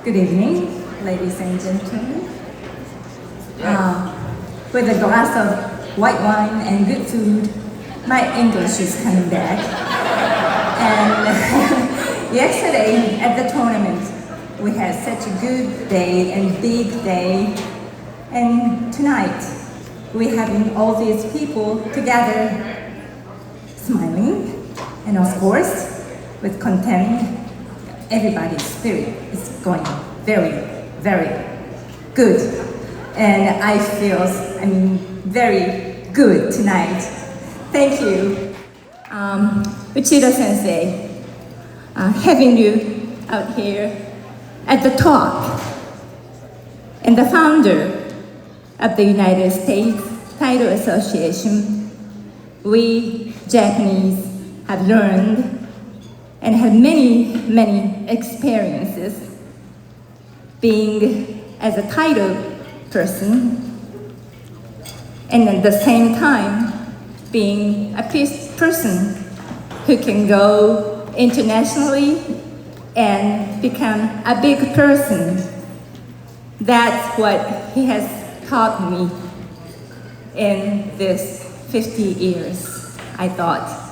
Good evening, ladies and gentlemen. With a glass of white wine and good food, my English is coming back. And yesterday at the tournament, we had such a good day and big day. And tonight, we're having all these people together, smiling, and of course, with content. Everybody's spirit is going very, very good. And I feel, very good tonight. Thank you. Uchida Sensei, having you out here at the top, and the founder of the United States Taekwondo Association, we Japanese have learned and had many, many experiences being as a Taekwondo person, and at the same time being a peace person who can go internationally and become a big person. That's what he has taught me in this 50 years, I thought.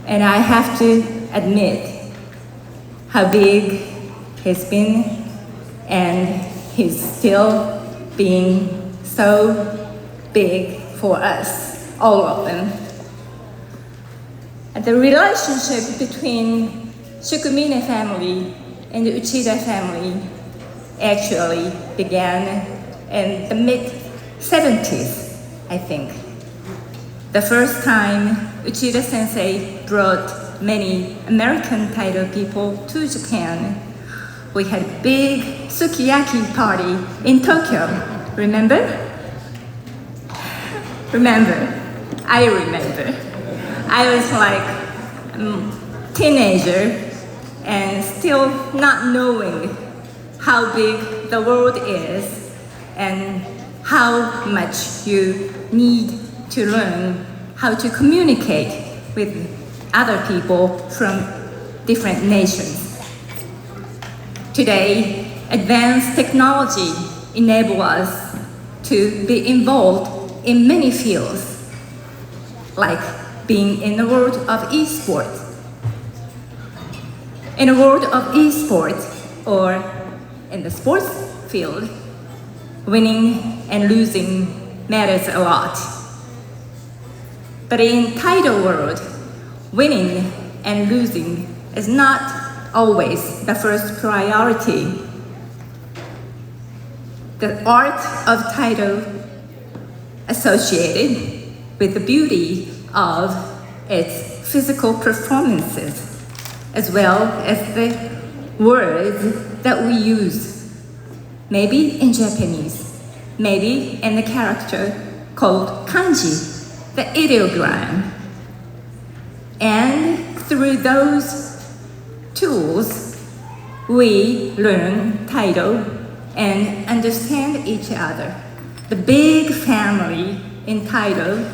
And I have to admit how big he's been, and he's still being so big for us, all of them. And the relationship between Shukumine family and the Uchida family actually began in the mid-70s, I think. The first time Uchida Sensei brought many American Taekwondo people to Japan, we had a big sukiyaki party in Tokyo. Remember? I remember. I was like a teenager and still not knowing how big the world is and how much you need to learn how to communicate with other people from different nations. Today, advanced technology enables us to be involved in many fields, like being in the world of esports. In the world of esports, or in the sports field, winning and losing matters a lot. But in Taekwondo world, winning and losing is not always the first priority. The art of Taekwondo associated with the beauty of its physical performances, as well as the words that we use, maybe in Japanese, maybe in the character called kanji, the ideogram. And through those tools, we learn Taekwondo and understand each other. The big family in Taekwondo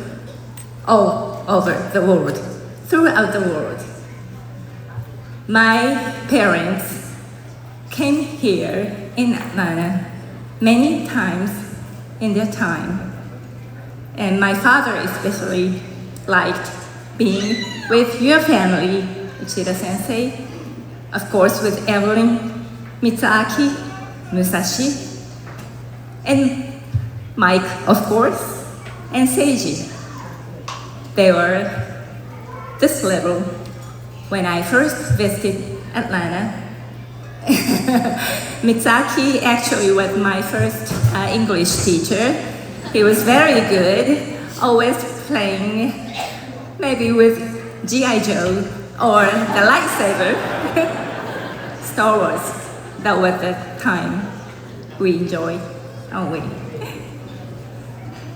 all over the world, throughout the world. My parents came here in Atlanta many times in their time. And my father especially liked being with your family, Uchida Sensei, of course with Evelyn, Mitsuaki, Musashi, and Mike, of course, and Seiji. They were this level when I first visited Atlanta. Mitsuaki actually was my first English teacher. He was very good, always playing maybe with G.I. Joe or the lightsaber, Star Wars. That was the time we enjoyed, aren't we?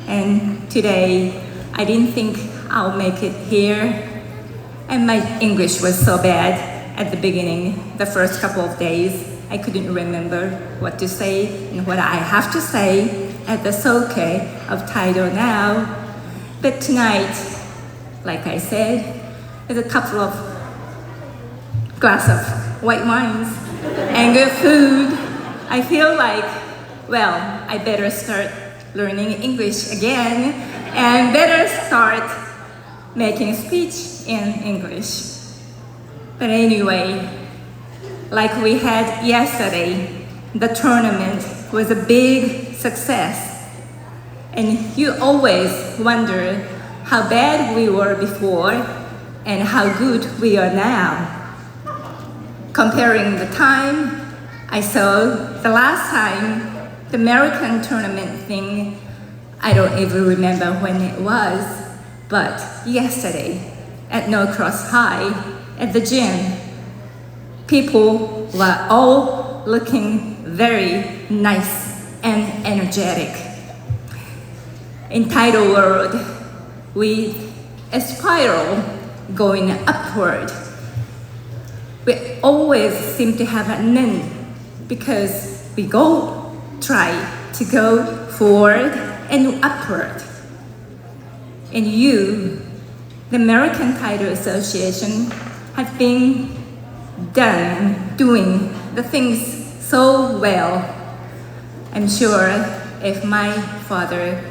And today, I didn't think I'll make it here. And my English was so bad at the beginning, the first couple of days. I couldn't remember what to say and what I have to say at the Soke of Taekwondo now. But tonight, like I said, with a couple of glass of white wines, and good food, I feel like, well, I better start learning English again and better start making speech in English. But anyway, like we had yesterday, the tournament was a big success. And you always wonder how bad we were before and how good we are now. Comparing the time, I saw the last time the American tournament thing, I don't even remember when it was, but yesterday at Norcross High at the gym, people were all looking very nice and energetic. In Tidal World, we a spiral going upward. We always seem to have an end because we try to go forward and upward. And you, the American Tidal Association, have been doing the things so well. I'm sure if my father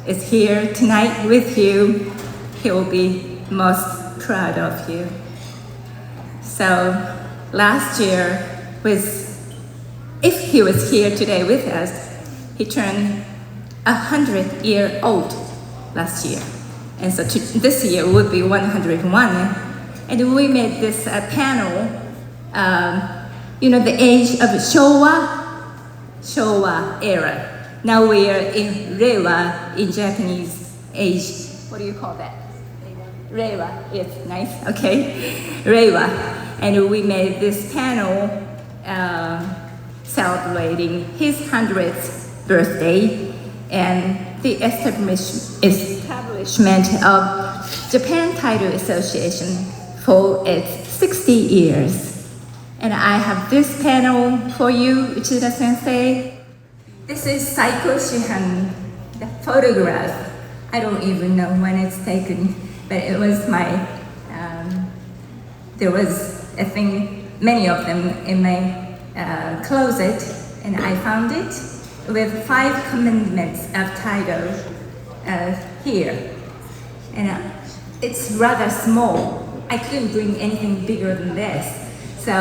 is here tonight with you, he will be most proud of you. So last year if he was here today with us, he turned 100-year-old last year. And so this year would be 101. And we made this panel, the age of Showa era. Now we are in Reiwa in Japanese age. What do you call that? Reiwa. It's nice, okay. Reiwa. And we made this panel celebrating his 100th birthday and the establishment of Japan Tidal Association for its 60 years. And I have this panel for you, Uchida Sensei. This is Saiko Shihan, the photograph. I don't even know when it's taken, but it was there was, I think, many of them in my closet, and I found it with 5 commandments of Tidal here. And it's rather small. I couldn't bring anything bigger than this. So,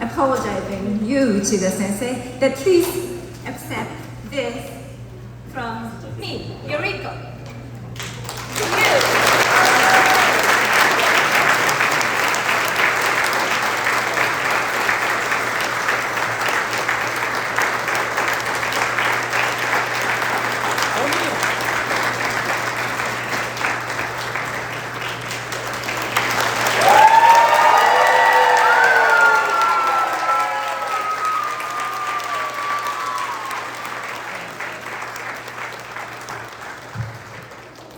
apologizing you, Uchida Sensei, that please accept this from me, Yoriko. To you.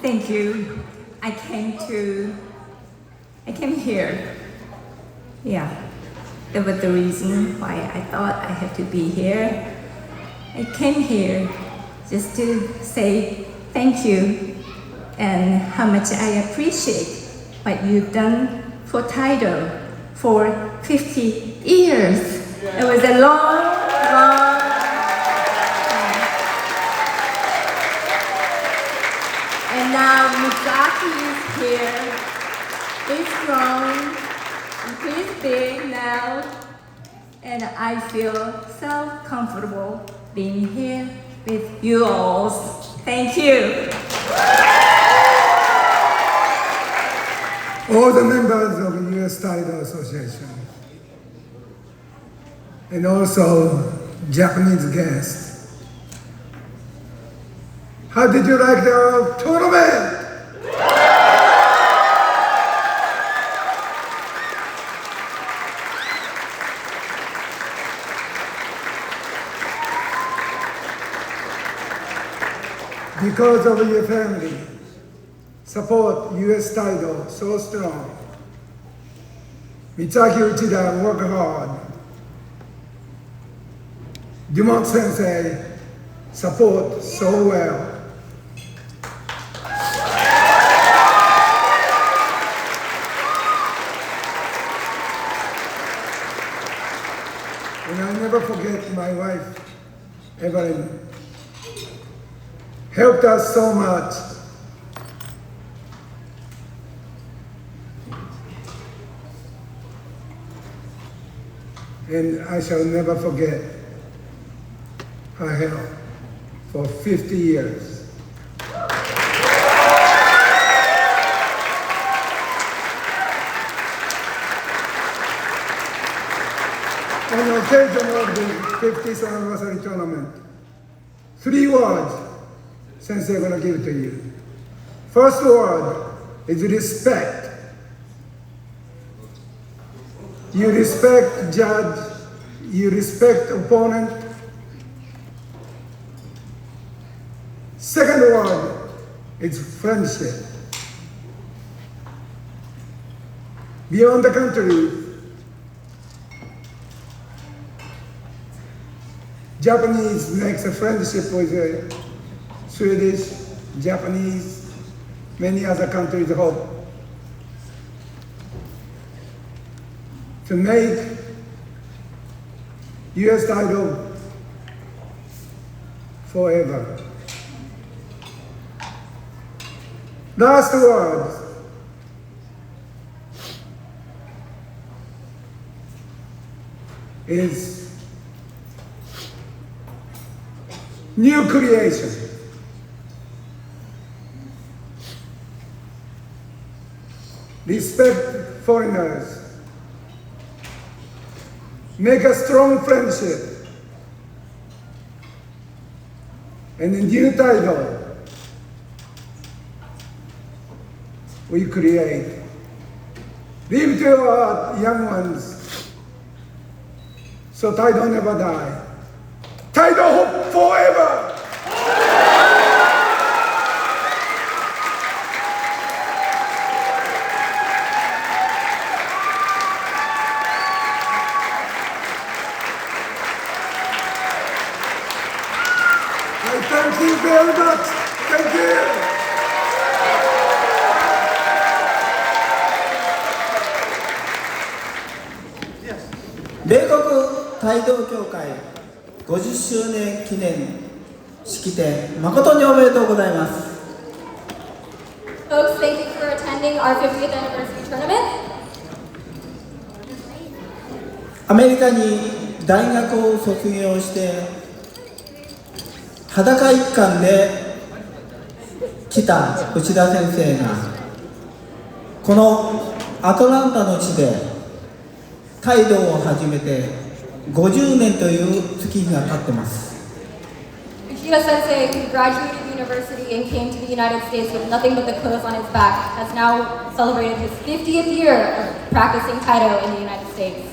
Thank you. I came here. Yeah, that was the reason why I thought I had to be here. I came here just to say thank you and how much I appreciate what you've done for Tidal for 50 years. It was a long time. And now Mizaki is here. He's grown, he's big now, and I feel so comfortable being here with you all. Thank you. All the members of the U.S. Tidal Association, and also Japanese guests. How did you like the tournament? Because of your family, support U.S. Tidal so strong. Mitsuaki Uchida work hard. Dumont Sensei support so well. never forget my wife, Evelyn. Helped us so much. And I shall never forget her help for 50 years. On the occasion of the 50th anniversary tournament, 3 words Sensei gonna give to you. First word is respect. You respect judge, you respect opponent. Second word is friendship. Beyond the country, Japanese makes a friendship with Swedish, Japanese, many other countries hope to make US title forever. Last word is new creation. Respect foreigners. Make a strong friendship. And a new title we create. Live to our young ones so title never die. Title hope forever! Thank you very much. Thank you. 米国帯同協会50周年記念式典、誠におめでとうございます。 Folks, thank you for attending our 50th anniversary tournament. アメリカに大学を卒業して裸一貫で来た内田先生がこのアトランタの地で帯同を始めて50年という月日が経ってます。 Uchida Sensei, who graduated university and came to the United States with nothing but the clothes on his back, has now celebrated his 50th year of practicing Taito in the United States.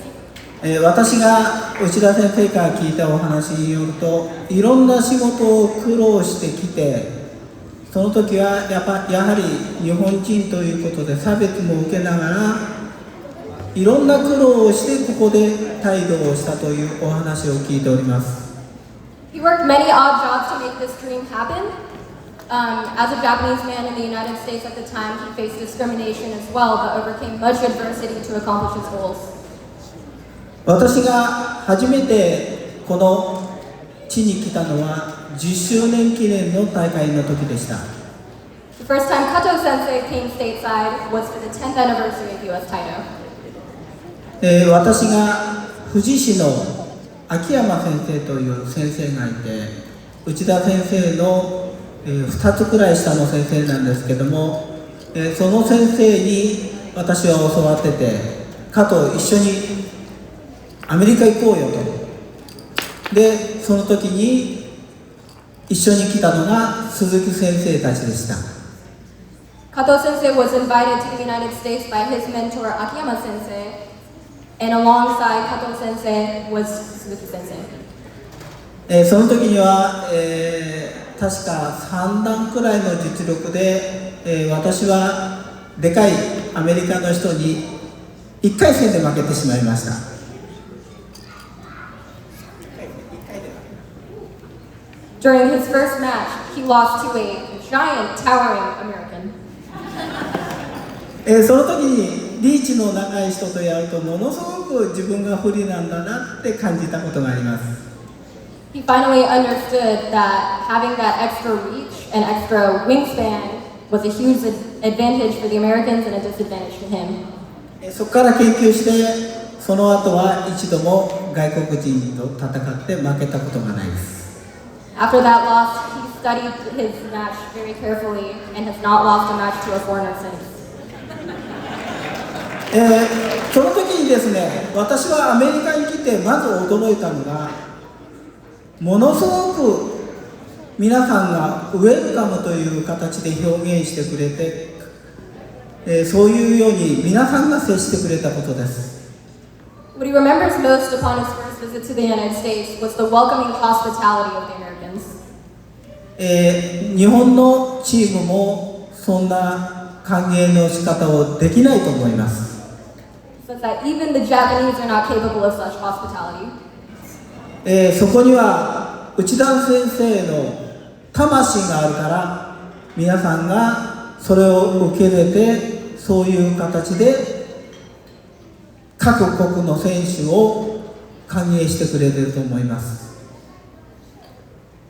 私が内田先生から聞いたお話によると、いろんな仕事を苦労してきて、その時はやはり日本人ということで差別も受けながら、いろんな苦労をしてここで帯同をしたというお話を聞いております。 He worked many odd jobs to make this dream happen. As a Japanese man in the United States at the time, he faced discrimination as well, but overcame much adversity to accomplish his goals. 私が初めてこの地に来たのは10周年記念の大会の時でした。 The first time Kato Sensei came stateside was for the 10th anniversary of US Taito. 私が富士市の秋山先生という先生がいて、内田先生の2つくらい下の先生なんですけども、その先生に私は教わってて、かと一緒にアメリカ行こうよと。で、その時に一緒に来たのが鈴木先生たちでした。 Kato Sensei was invited to the United States by his mentor Akiyama Sensei, and alongside Kato Sensei was Suzuki Sensei. その時には、確か3段くらいの実力で、私はでかいアメリカの人に1回戦で負けてしまいました。 During his first match, he lost to a giant, towering American. その時にリーチの長い人とやるとものすごく自分が不利なんだなって感じたことがあります。He finally understood that having that extra reach and extra wingspan was a huge advantage for the Americans and a disadvantage to him. そこから研究して、その後は一度も外国人と戦って負けたことがないです。After that loss, he studied his match very carefully and has not lost a match to a foreigner since. その時にですね、私はアメリカに来てまず驚いたのが、ものすごく皆さんがウェルカムという形で表現してくれて、そういうように皆さんが接してくれたことです。What he remembers most upon his first visit to the United States was the welcoming hospitality of the Americans. 日本のチームもそんな歓迎の仕方をできないと思います。He says that even the Japanese are not capable of such hospitality. そこには内田先生の魂があるから皆さんがそれを受け入れてそういう形で各国の選手を歓迎してくれていると思います。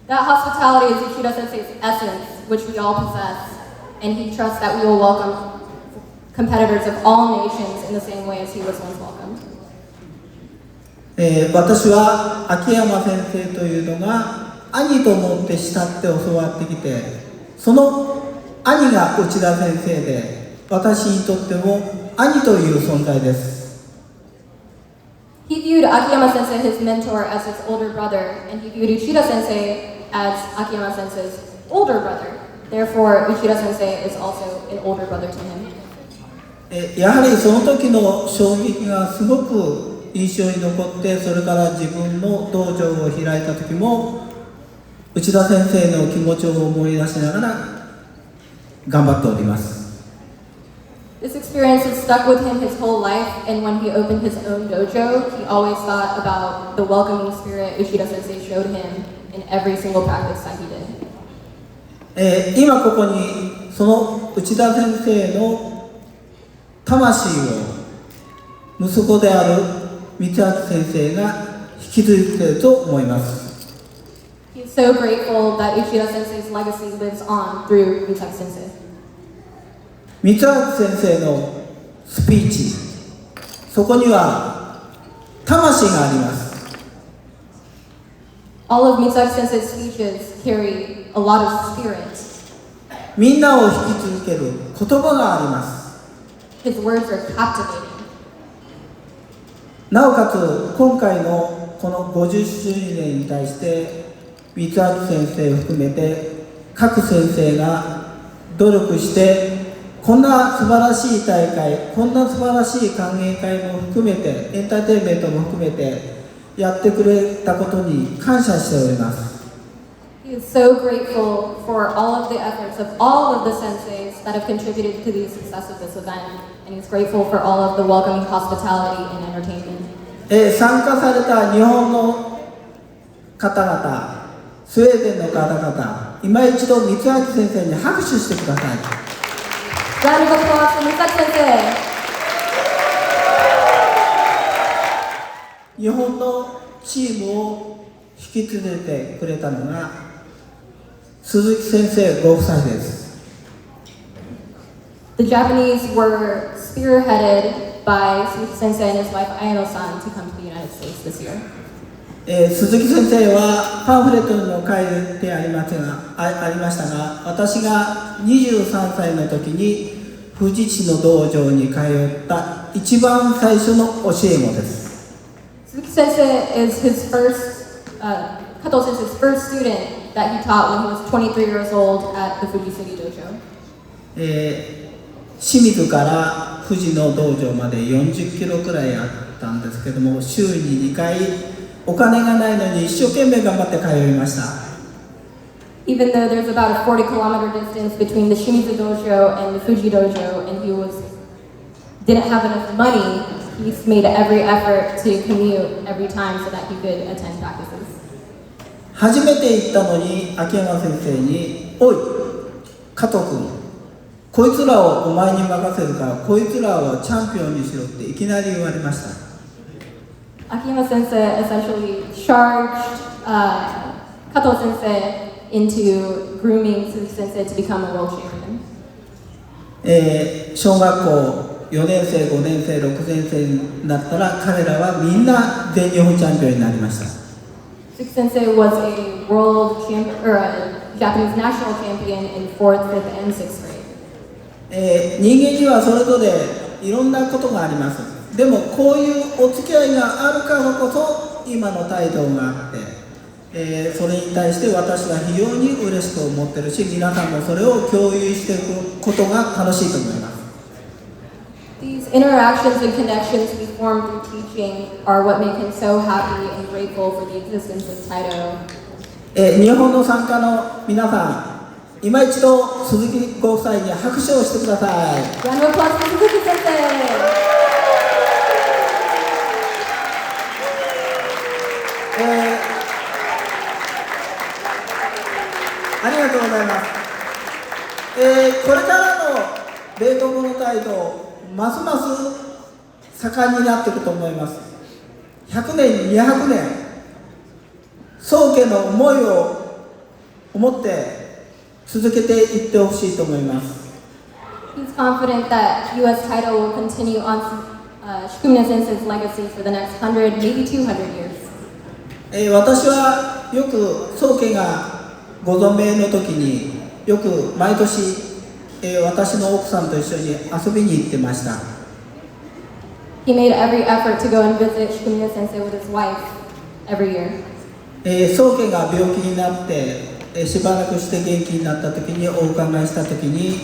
That hospitality is Ishida Sensei's essence, which we all possess, and he trusts that we will welcome competitors of all nations in the same way as he was once welcomed. 私は秋山先生というのが兄と思って慕って教わってきて、その兄が内田先生で、私にとっても兄という存在です。He viewed Akiyama Sensei, his mentor, as his older brother, and he viewed Ishida Sensei as Akiyama Sensei's older brother. Therefore, Ishida Sensei is also an older brother to him. やはりその時の衝撃がすごく印象に残って、それから自分の道場を開いた時も内田先生の気持ちを思い出しながら頑張っております。This experience has stuck with him his whole life, and when he opened his own dojo, he always thought about the welcoming spirit Ishida Sensei showed him in every single practice that he did. 今ここにその内田先生の魂を息子である光明先生が引き継いでいると思います。He's so grateful that Ishida Sensei's legacy lives on through Mitsuki Sensei. 光明先生のスピーチ、そこには魂があります。All of Mitsuki Sensei's speeches carry a lot of spirit. みんなを引き続ける言葉があります。His words are captivating. なおかつ今回のこの50周年に対して光明先生を含めて各先生が努力してこんな素晴らしい大会、こんな素晴らしい歓迎会も含めてエンターテインメントも含めてやってくれたことに感謝しております。He is so grateful for all of the efforts of all of the senseis that have contributed to the success of this event, and he's grateful for all of the welcoming hospitality and entertainment. 参加された日本の方々、スウェーデンの方々、今一度光明先生に拍手してください。Round of applause for Mitsuki Sensei. 日本のチームを引き継いでくれたのが鈴木先生ご夫妻です。The Japanese were spearheaded by Suzuki Sensei and his wife Ayano-san to come to the United States this year. 鈴木先生はパンフレットにも書いてありましたが、私が23歳の時に富士市の道場に通った一番最初の教え子です。Suzuki Sensei is his first, Kato Sensei's first student that he taught when he was 23 years old at the Fuji City Dojo. 清水から富士の道場まで40キロくらいあったんですけども、週に2回お金がないのに一生懸命頑張って通いました。Even though there's about a 40-kilometer distance between the Shimizu Dojo and the Fuji Dojo, and he didn't have enough money, he's made every effort to commute every time so that he could attend practices. 初めて行ったのに秋山先生に「おい加藤君こいつらをお前に任せるからこいつらをチャンピオンにしろっていきなり言われました。 Akiyama sensei essentially charged Kato sensei into grooming Suzuki sensei to become a world champion. 小学校4年生、5年生、6年生になったら彼らはみんな全日本チャンピオンになりました。 Suzuki sensei was a world champion or a Japanese national champion in 4th, 5th, and 6th grade. 人間にはそれぞれいろんなことがあります。でもこういうお付き合いがあるからこそ今の態度があって、それに対して私は非常に嬉しく思ってるし、皆さんもそれを共有していくことが楽しいと思います。 These interactions and connections we form through teaching are what make him so happy and grateful for the existence of Taito. 日本の参加の皆さん、今一度鈴木ご夫妻に拍手をしてください。 Round of applause for Suzuki sensei! ありがとうございます。これからの米国の態度、ますます盛んになっていくと思います。100年、200年、宗家の思いを持って続けていってほしいと思います。 He's confident that U.S. Taito will continue on Shikumine sensei's legacy for the next 100, maybe 200 years. 私はよく宗家がご存命の時によく毎年、私の奥さんと一緒に遊びに行ってました。 He made every effort to go and visit Shikumine sensei with his wife every year. 宗家が病気になって、しばらくして元気になった時にお伺いした時に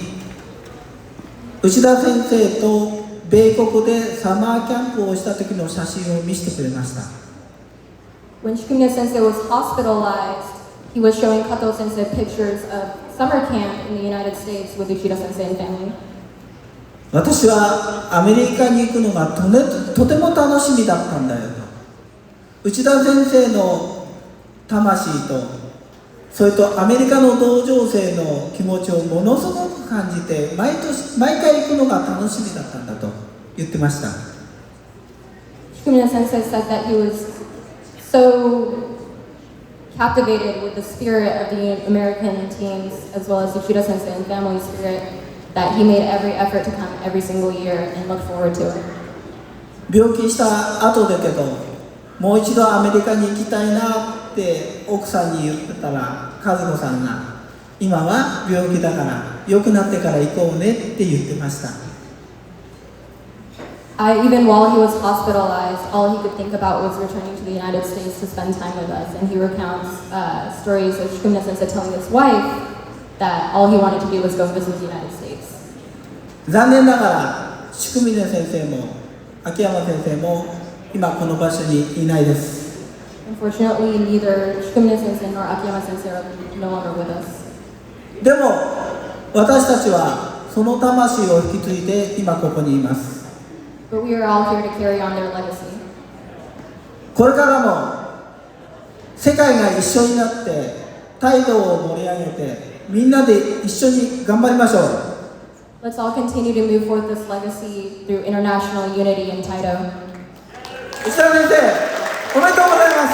内田先生と米国でサマーキャンプをした時の写真を見せてくれました。 When Shikumine sensei was hospitalized, he was showing Kato sensei pictures of summer camp in the United States with Uchida sensei and family. 私はアメリカに行くのがとても楽しみだったんだよと。内田先生の魂とそれとアメリカの同情生の気持ちをものすごく感じて毎回行くのが楽しみだったんだと言ってました。 Shikumine sensei said that he was so captivated with the spirit of the American teams as well as Uchida sensei and family spirit that he made every effort to come every single year and look forward to it. 病気した後だけどもう一度アメリカに行きたいなって奥さんに言ってたら和子さんが今は病気だから良くなってから行こうねって言ってました。 Even while he was hospitalized, all he could think about was returning to the United States to spend time with us. And he recounts stories of Shikumine sensei telling his wife that all he wanted to do was go visit the United States. 残念ながら宿峰先生も秋山先生も今この場所にいないです。 Unfortunately, neither Shikumine sensei nor Akiyama sensei are no longer with us. でも私たちはその魂を引き継いで今ここにいます。 But we are all here to carry on their legacy. これからも世界が一緒になって態度を盛り上げてみんなで一緒に頑張りましょう。 Let's all continue to move forth this legacy through international unity in Taito. 内田先生おめでとうございます。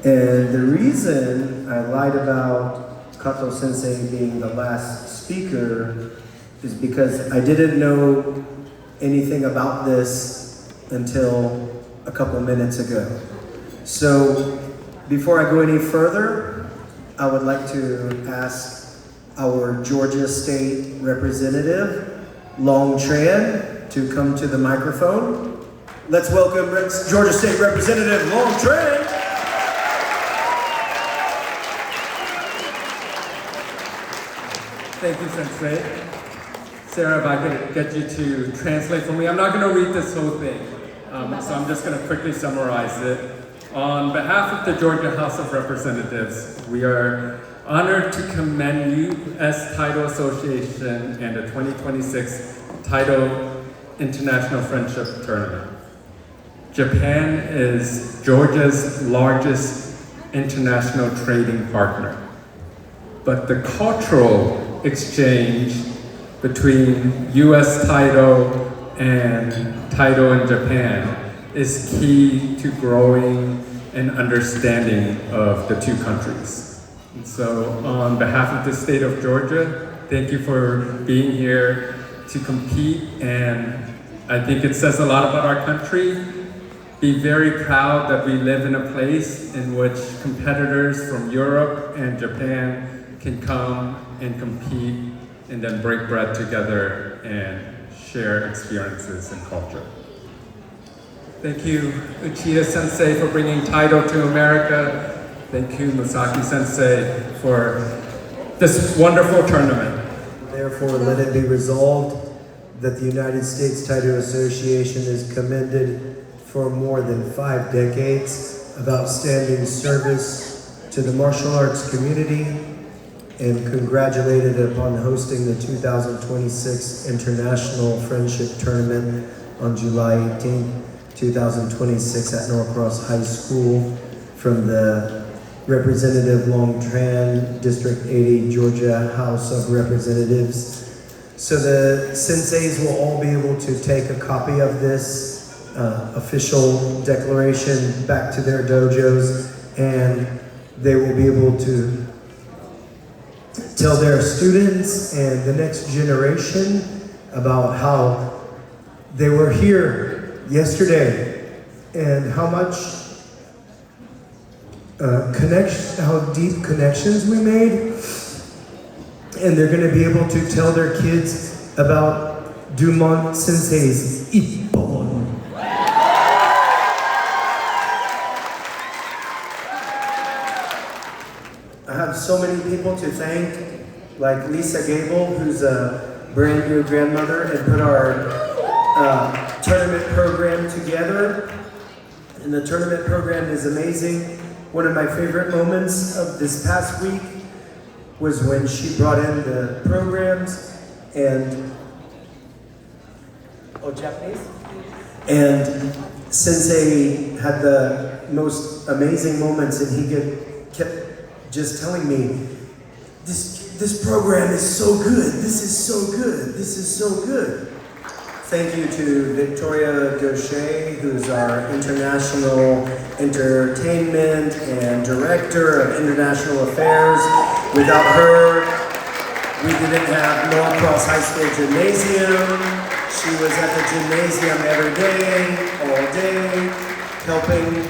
And the reason I lied about Kato Sensei being the last speaker is because I didn't know anything about this until a couple minutes ago. So before I go any further, I would like to ask our Georgia State Representative, Long Tran, to come to the microphone. Let's welcome Georgia State Representative Long Tran. Thank you, Sensei. Sarah, if I could get you to translate for me. I'm not going to read this whole thing, so I'm just going to quickly summarize it. On behalf of the Georgia House of Representatives, we are honored to commend U.S. Taito Association and the 2026 Taito International Friendship Tournament. Japan is Georgia's largest international trading partner. But the cultural exchange between US Taito and Taito in Japan is key to growing an understanding of the two countries. And so on behalf of the state of Georgia, thank you for being here to compete, and I think it says a lot about our country. Be very proud that we live in a place in which competitors from Europe and Japan can come and compete and then break bread together and share experiences and culture. Thank you, Uchida Sensei, for bringing Taito to America. Thank you, Masaki Sensei, for this wonderful tournament. Therefore, let it be resolved that the United States Taito Association is commended for more than 5 decades of outstanding service to the martial arts community, and congratulated upon hosting the 2026 International Friendship Tournament on July 18, 2026 at Norcross High School from the Representative Long Tran, District 80, Georgia House of Representatives. So the senseis will all be able to take a copy of this official declaration back to their dojos, and they will be able to tell their students and the next generation about how they were here yesterday and how much how deep connections we made. And they're going to be able to tell their kids about Dumont Sensei's Ippon. I have so many people to thank, like Lisa Gable, who's a brand new grandmother and put our tournament program together. And the tournament program is amazing. One of my favorite moments of this past week was when she brought in the programs and, Japanese? And Sensei had the most amazing moments, and he kept just telling me, this program is so good, this is so good, this is so good. Thank you to Victoria Gaucher, who's our International Entertainment and Director of International Affairs. Without her, we didn't have Norcross High School Gymnasium. She was at the gymnasium every day, all day, helping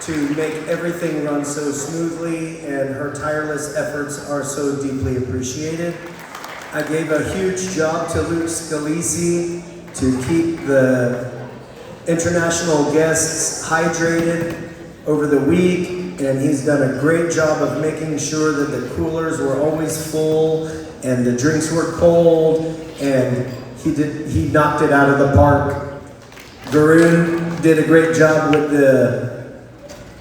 to make everything run so smoothly, and her tireless efforts are so deeply appreciated. I gave a huge job to Luke Scalisi to keep the international guests hydrated over the week, and he's done a great job of making sure that the coolers were always full and the drinks were cold, and he knocked it out of the park. Varun did a great job with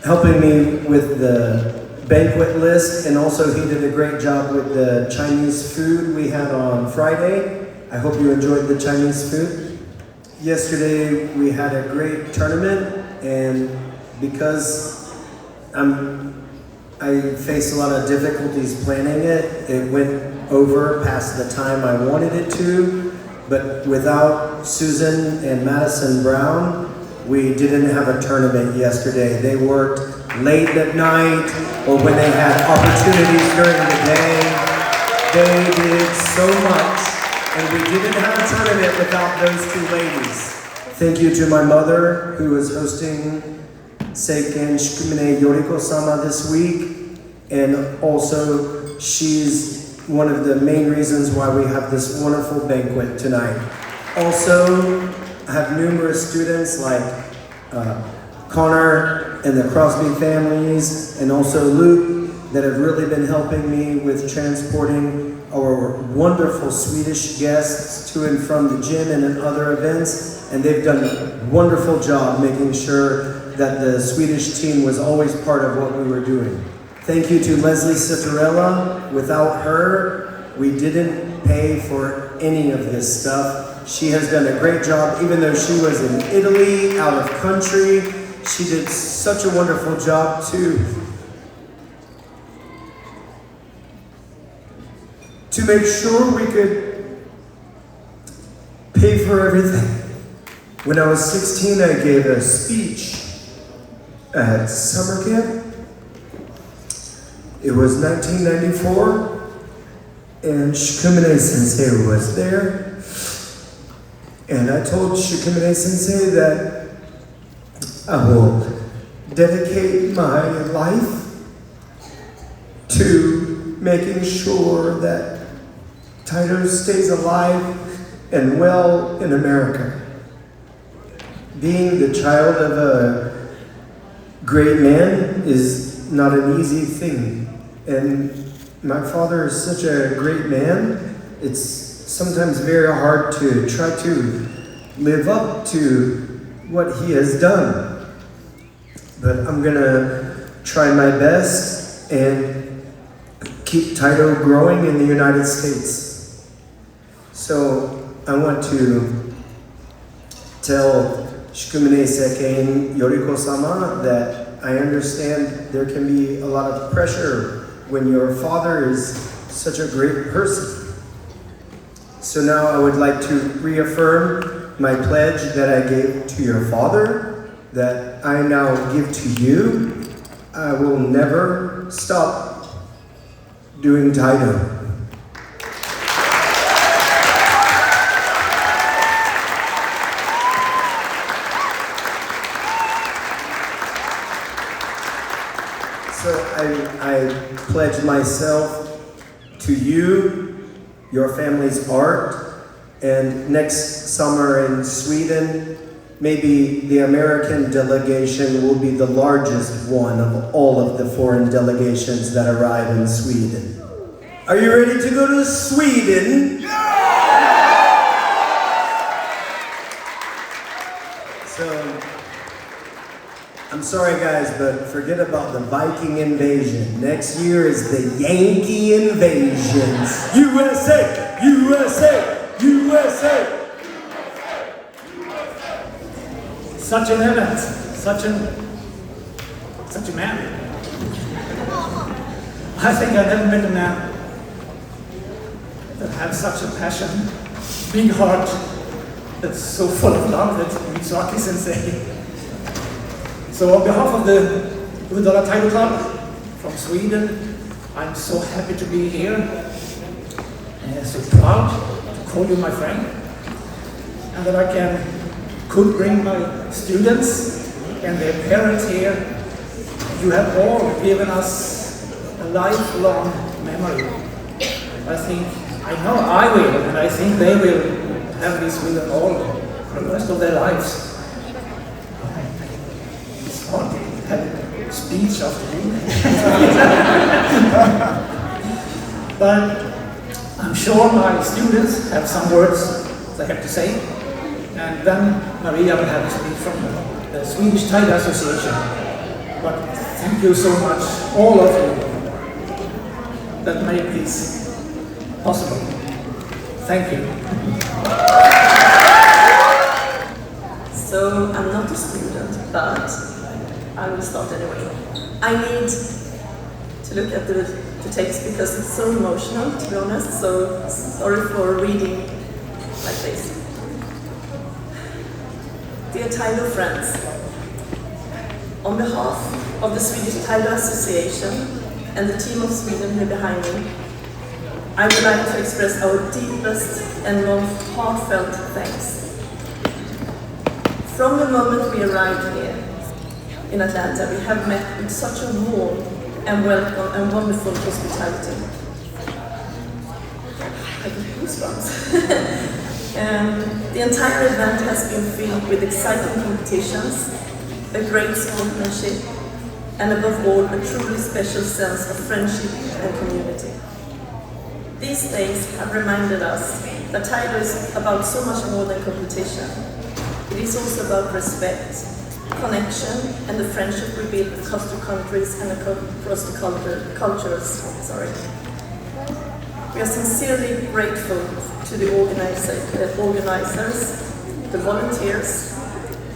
helping me with the banquet list, and also he did a great job with the Chinese food we had on Friday. I hope you enjoyed the Chinese food. Yesterday we had a great tournament, and because I faced a lot of difficulties planning it, it went over past the time I wanted it to, but without Susan and Madison Brown, we didn't have a tournament yesterday. They worked late at night or when they had opportunities during the day. They did so much, and we didn't have a tournament without those two ladies. Thank you to my mother, who is hosting Seiken Shikumine Yoriko-sama this week, and also she's one of the main reasons why we have this wonderful banquet tonight. Also, I have numerous students like Connor and the Crosby families, and also Luke, that have really been helping me with transporting our wonderful Swedish guests to and from the gym and in other events, and they've done a wonderful job making sure that the Swedish team was always part of what we were doing. Thank you to Leslie Citarella. Without her, we didn't pay for any of this stuff. She has done a great job, even though she was in Italy, out of country. She did such a wonderful job to to make sure we could pay for everything. When I was 16, I gave a speech at summer camp. It was 1994, and Shikumine Sensei was there. And I told Shikumine Sensei that I will dedicate my life to making sure that Taito stays alive and well in America. Being the child of a great man is not an easy thing. And my father is such a great man, it's sometimes very hard to try to live up to what he has done. But I'm gonna try my best and keep Taito growing in the United States. So I want to tell Shikumine Sekein Yoriko-sama that I understand there can be a lot of pressure when your father is such a great person. So now I would like to reaffirm my pledge that I gave to your father, that I now give to you. I will never stop doing Taito. So I pledge myself to you, your family's art, and next summer in Sweden, maybe the American delegation will be the largest one of all of the foreign delegations that arrive in Sweden. Are you ready to go to Sweden? So, I'm sorry guys, but forget about the Viking invasion. Next year is the Yankee invasion. USA! USA! USA! Such an event, such a man. I think I've never met a man that has such a passion, big heart, that's so full of love that Mitsuaki Sensei. So on behalf of the Udara Taito Club from Sweden, I'm so happy to be here and so proud to call you my friend, and that I could bring my students and their parents here. You have all given us a lifelong memory. I know I will, and I think they will have this with them all for the rest of their lives. It's hard to have a speech after you. But I'm sure my students have some words they have to say. And then Maria will have a speech from the Swedish Taito Association. But thank you so much, all of you, that made this possible. Thank you. So I'm not a student, but I will start anyway. I need to look at the text because it's so emotional, to be honest, so sorry for reading like this. Dear Taito friends, on behalf of the Swedish Taito Association and the team of Sweden here behind me, I would like to express our deepest and most heartfelt thanks. From the moment we arrived here in Atlanta, we have met with such a warm and welcome and wonderful hospitality. I get goosebumps. The entire event has been filled with exciting competitions, a great sportsmanship, and above all, a truly special sense of friendship and community. These days have reminded us that Taito is about so much more than competition. It is also about respect, connection, and the friendship we build across the countries and across the cultures. We are sincerely grateful to the organizers, the volunteers,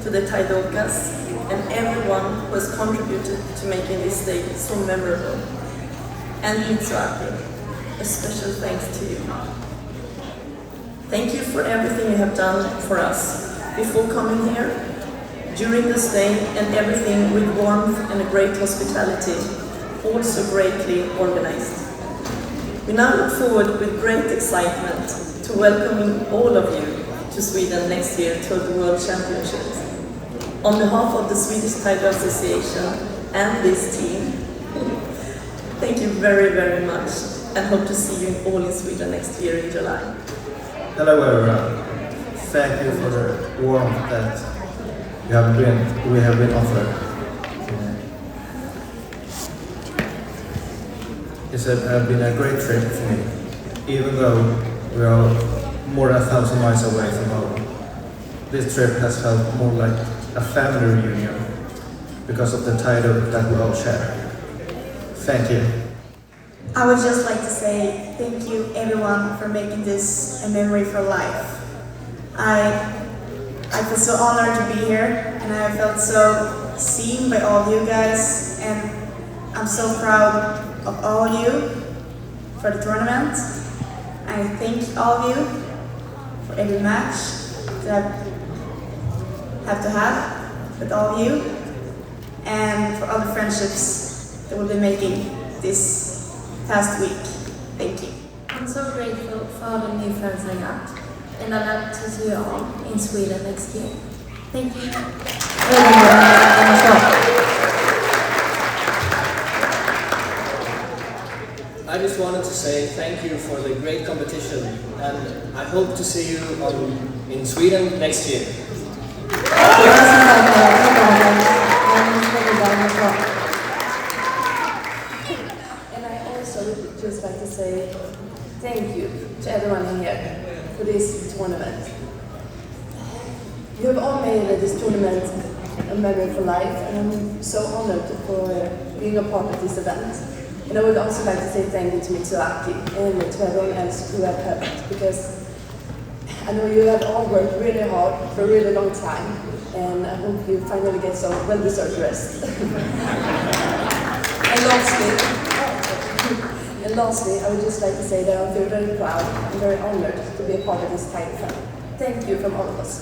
to the Taidokas, and everyone who has contributed to making this day so memorable. And Mitsuaki, a special thanks to you. Thank you for everything you have done for us before coming here, during the stay, and everything with warmth and a great hospitality, also greatly organized. We now look forward with great excitement to welcoming all of you to Sweden next year to the World Championships. On behalf of the Swedish Taekwondo Association and this team, thank you very, very much, and hope to see you all in Sweden next year in July. Hello everyone. Thank you for the warmth that we have been offered. It's been a great trip for me, even though we are more than 1,000 miles away from home. This trip has felt more like a family reunion because of the title that we all share. Thank you. I would just like to say thank you everyone for making this a memory for life. I feel so honored to be here, and I felt so seen by all of you guys, and I'm so proud of all of you for the tournament. I thank all of you for every match that I have to have with all of you, and for all the friendships that we'll be making this past week. Thank you. I'm so grateful for all the new friends I got, and I'd love to see you all in Sweden next year. Thank you. I just wanted to say thank you for the great competition, and I hope to see you in Sweden next year. And I also would just like to say thank you to everyone in here for this tournament. You have all made this tournament a memory for life, and I'm so honored for being a part of this event. And I would also like to say thank you to Mitsuaki and to everyone else who have helped, because I know you have all worked really hard for a really long time, and I hope you finally get some well-deserved rest. And lastly, I would just like to say that I'm very, very proud and very honored to be a part of this title family. Thank you from all of us.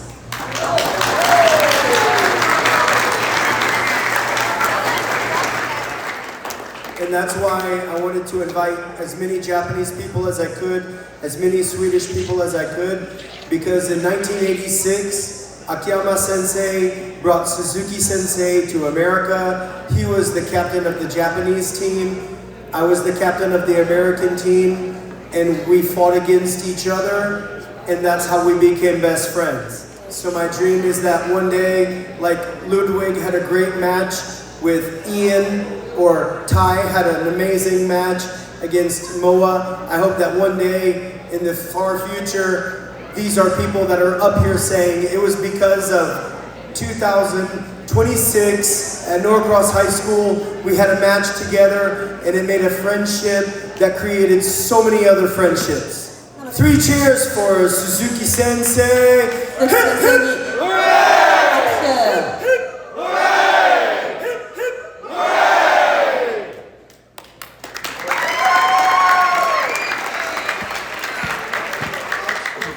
And that's why I wanted to invite as many Japanese people as I could, as many Swedish people as I could, because in 1986, Akiyama Sensei brought Suzuki Sensei to America. He was the captain of the Japanese team. I was the captain of the American team, and we fought against each other, and that's how we became best friends. So my dream is that one day, like Ludwig had a great match with Ian, or Ty had an amazing match against Moa. I hope that one day in the far future, these are people that are up here saying it was because of 2026 at Norcross High School, we had a match together and it made a friendship that created so many other friendships. 3 cheers for Suzuki Sensei.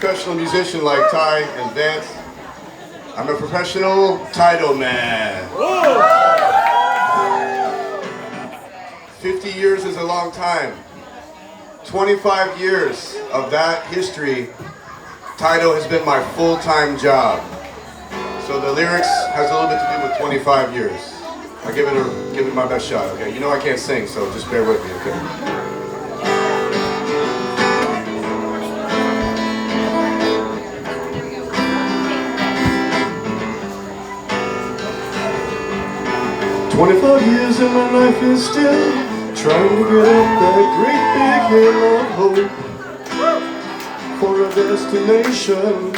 Professional musician like Ty and Vance. I'm a professional title man. 50 years is a long time. 25 years of that history, Taito has been my full-time job. So the lyrics has a little bit to do with 25 years. I give it my best shot, okay? You know I can't sing, so just bear with me, okay? 25 years and my life is still trying to get up that great big hill of hope for a destination.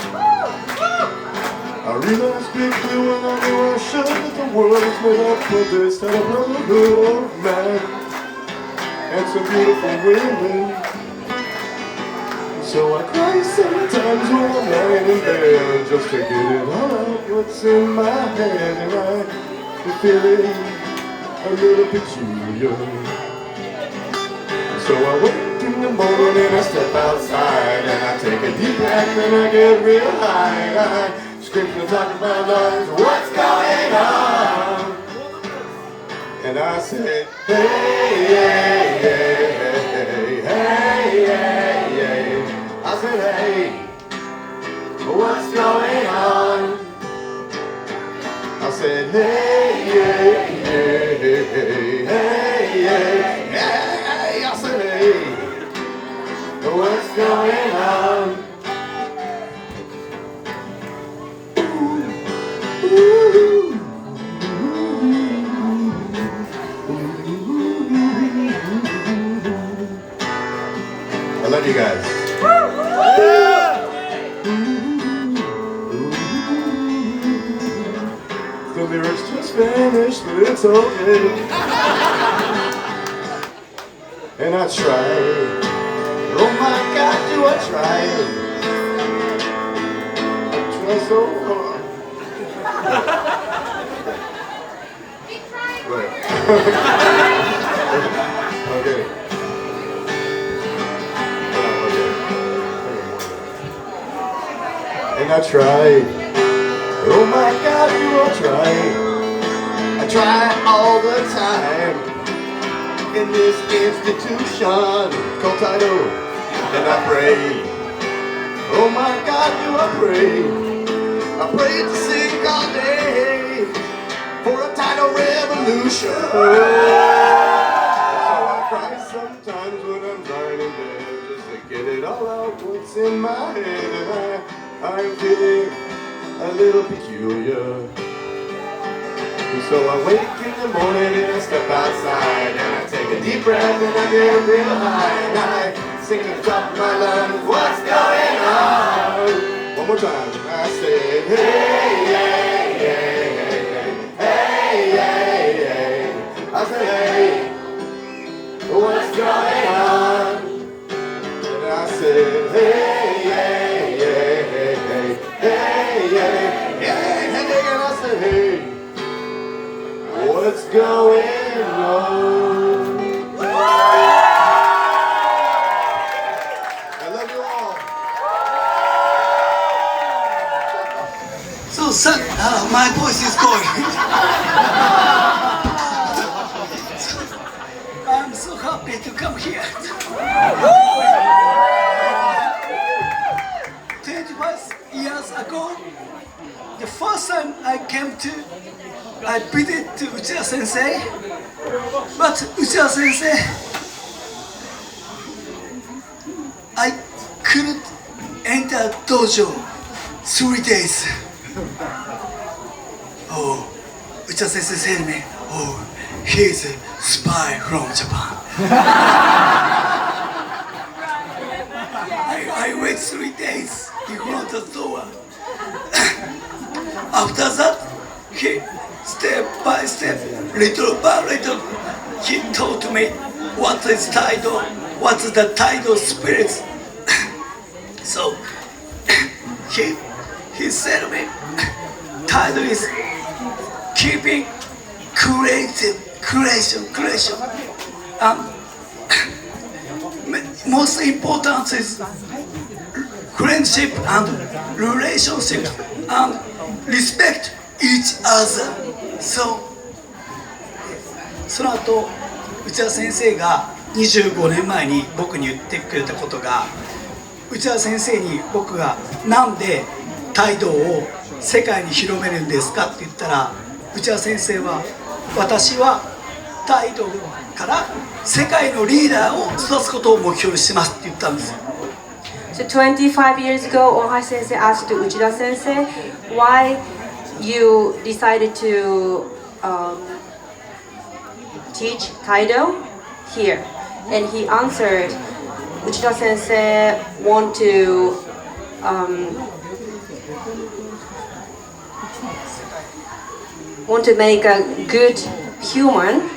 I realized quickly when I knew I should that the world's made up of this and a brotherhood of man and some beautiful women. So I cry sometimes when I'm lying in bed just to get it all out what's in my head, and I'm feeling a little peculiar. So I went to the morning and I step outside and I take a deep breath and I get real high. I scream from the top of my lungs, what's going on? And I said, hey, hey, hey, hey, hey, hey, hey. I said, hey, what's going on? I said, hey, hey, hey, hey, hey, hey, hey. I said, hey, what's going on? I love you guys. The lyrics just vanished, but it's okay. And I tried. Oh my God, do I try? I try so hard. Right. Okay. And I tried. Oh my God, do I try? I try all the time in this institution called title, and I pray. Oh my God, do I pray? I pray to sing all day for a title revolution. So I cry sometimes when I'm lying in bed just to get it all out what's in my head, and I'm feeling a little peculiar. So I wake in the morning and I step outside and I take a deep breath and I get real high and I sing to the top of my lungs, what's going on? One more time. I say, hey, hey, hey, hey, hey, hey, hey. I say, hey, what's going on? And I say, hey, hey, hey, hey, hey, hey, hey, hey, and I say, hey, what's going on? I love you all. So, my voice is going. I'm so happy to come here. 25 years ago, the first time I visited to Uchida Sensei, but Uchida Sensei, I couldn't enter dojo 3 days. Oh, Uchida Sensei said to me, oh, he's a spy from Japan. I wait 3 days in front of the door. After that, he, step by step, little by little, he taught me what is Taido, what is the Taido spirit. So, he said to me, Taido is keeping creation. Most important is friendship and relationship and respect each other. So, その後、内田先生が25年前に僕に言ってくれたことが、内田先生に僕がなんで態度を世界に広めるんですかって言ったら、内田先生は私は態度から世界のリーダーを育つことを目標にしますって言ったんですよ。So 25 years ago, Ohashi Sensei asked Uchida Sensei why you decided to teach Taido here, and he answered, Uchida Sensei want to make a good human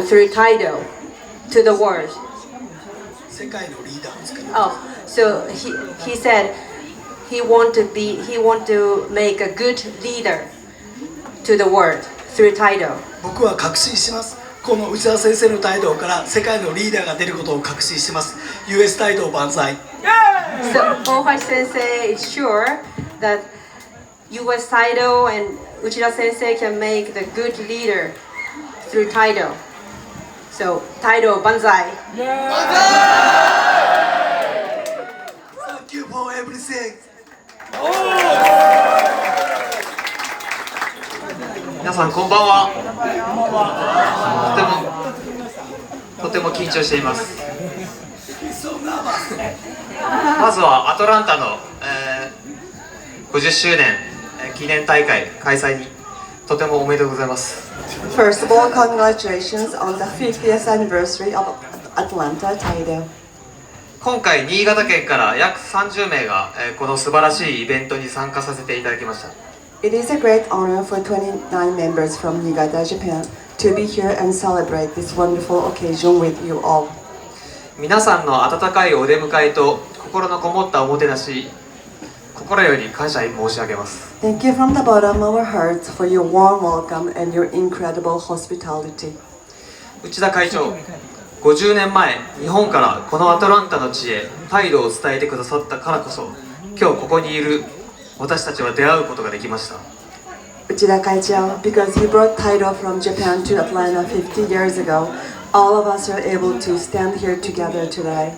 through Taido to the world. Oh, so he said he want to make a good leader to the world through Taido. 僕は確信します。この内田先生の態度から世界のリーダーが出ることを確信してます。 US 態度万歳。 So Ohashi Sensei is sure that US Taido and Uchida Sensei can make the good leader through Taido. So Taido Banzai. Thank you for everything. 皆さんこんばんは。とても緊張しています。まずはアトランタの、50周年記念大会開催にとてもおめでとうございます。 First of all, congratulations on the 50th anniversary of Atlanta Taido. 今回新潟県から約30名が、この素晴らしいイベントに参加させていただきました。 It is a great honor for 29 members from Niigata, Japan, to be here and celebrate this wonderful occasion with you all. 皆さんの温かいお出迎えと心のこもったおもてなし、心より感謝申し上げます。 Thank you from the bottom of our hearts for your warm welcome and your incredible hospitality. 内田会長、50年前、日本からこのアトランタの地へ態度を伝えてくださったからこそ、今日ここにいる私たちは出会うことができました。 Uchida Kaichou, because you brought Taido from Japan to Atlanta 50 years ago, all of us are able to stand here together today.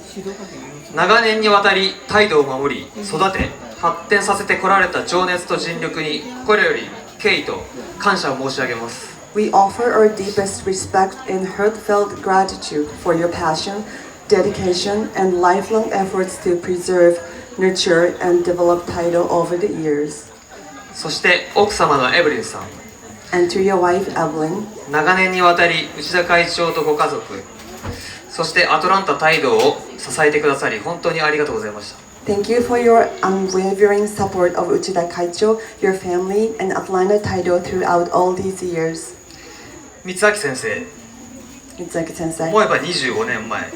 長年にわたり態度を守り、育て、発展させてこられた情熱と尽力に心より敬意と感謝を申し上げます。 We offer our deepest respect and heartfelt gratitude for your passion, dedication, and lifelong efforts to preserve, nurture, and develop Taido over the years. そして奥様のエブリンさん、 And to your wife, Evelyn, 長年にわたり内田会長とご家族、そしてアトランタ態度を支えてくださり本当にありがとうございました。 thank you for your unwavering support of Uchida Kaichou, your family, and Atlanta Taido throughout all these years. 三明先生、 Mitsaki Sensei. 思えば25年前、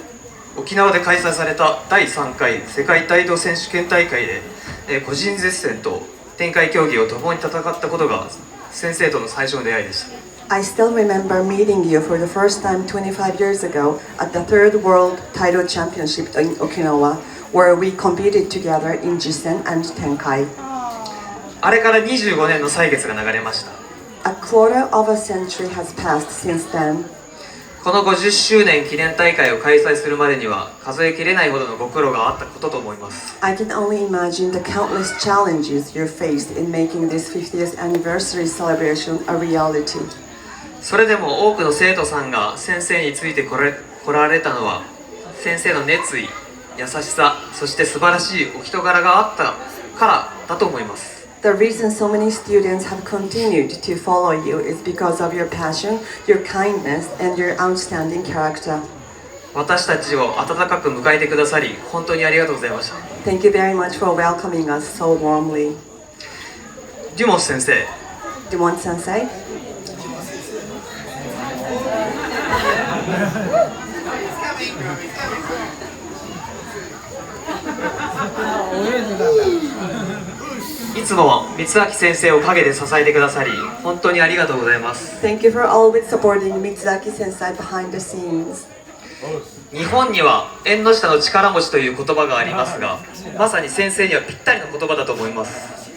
沖縄で開催された第3回世界態度選手権大会で、個人絶戦と展開競技を共に戦ったことが先生との最初の出会いでした。 I still remember meeting you for the first time 25 years ago at the Third World Taido Championship in Okinawa, where we competed together in Jisen and Tenkai. あれから25年の歳月が流れました。 A quarter of a century has passed since then. この50周年記念大会を開催するまでには数えきれないほどのご苦労があったことと思います。 I can only imagine the countless challenges you faced in making this 50th anniversary celebration a reality. それでも多くの生徒さんが先生について来られたのは先生の熱意、優しさ、そして素晴らしいお人柄があったからだと思います。 The reason so many students have continued to follow you is because of your passion, your kindness, and your outstanding character. 私たちを温かく迎えてくださり本当にありがとうございました。 Thank you very much for welcoming us so warmly. デュモン先生、 Dumont Sensei. いつも三明先生を陰で支えてくださり本当にありがとうございます。 Thank you for always supporting Mitsuzaki Sensei behind the scenes. 日本には縁の下の力持ちという言葉がありますが、まさに先生にはぴったりの言葉だと思います。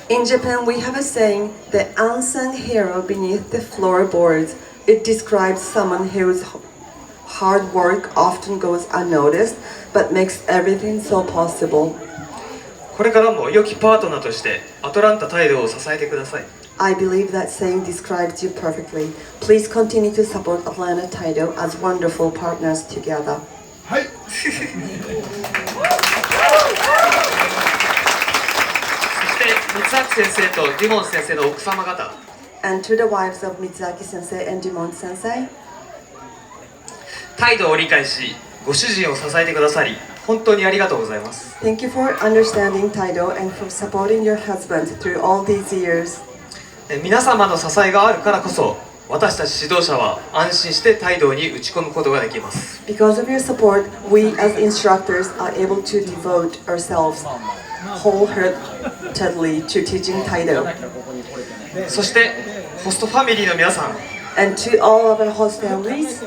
In Japan, we have a saying, the unsung hero beneath the floorboards. It describes someone whose hard work often goes unnoticed, but makes everything so possible. これからも良きパートナーとしてアトランタ態度を支えてください。 I believe that saying describes you perfectly. Please continue to support Atlanta Taido as wonderful partners together. はい。そして三明先生とディモン先生の奥様方、 And to the wives of Mitsuzaki Sensei and Dumont Sensei, 態度を理解し、ご主人を支えてくださり本当にありがとうございます。 thank you for understanding Taido and for supporting your husband through all these years. 皆様の支えがあるからこそ私たち指導者は安心して態度に打ち込むことができます。 Because of your support, we as instructors are able to devote ourselves wholeheartedly to teaching Taido. そしてホストファミリーの皆さん、And to all of our host families,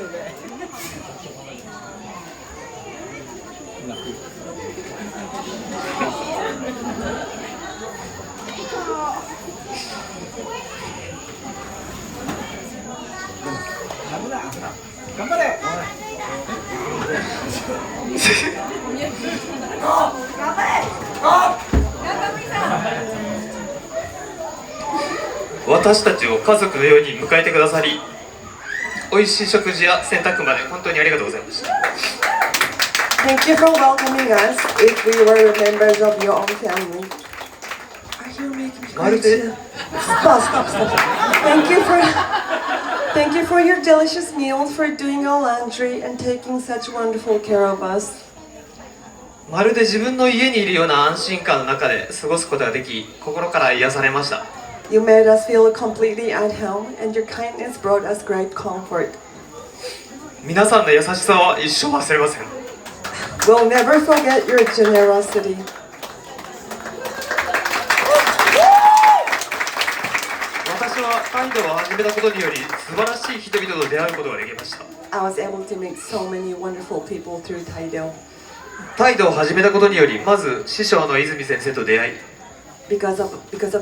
私たちを家族のように迎えてくださり、美味しい食事や洗濯まで本当にありがとうございました。 thank you for welcoming us if we were members of your own family. Are you making me crazy? Stop. Thank you for your delicious meals, for doing our laundry and taking such wonderful care of us. まるで自分の家にいるような安心感の中で過ごすことができ、心から癒されました。 You made us feel completely at home, and your kindness brought us great comfort. 皆さんの優しさは一生忘れません。 We'll never forget your generosity. 私はタイドを始めたことにより素晴らしい人々と出会うことができました。 I was able to meet so many wonderful people through Taido. タイドを始めたことによりまず師匠の泉先生と出会い、 Because of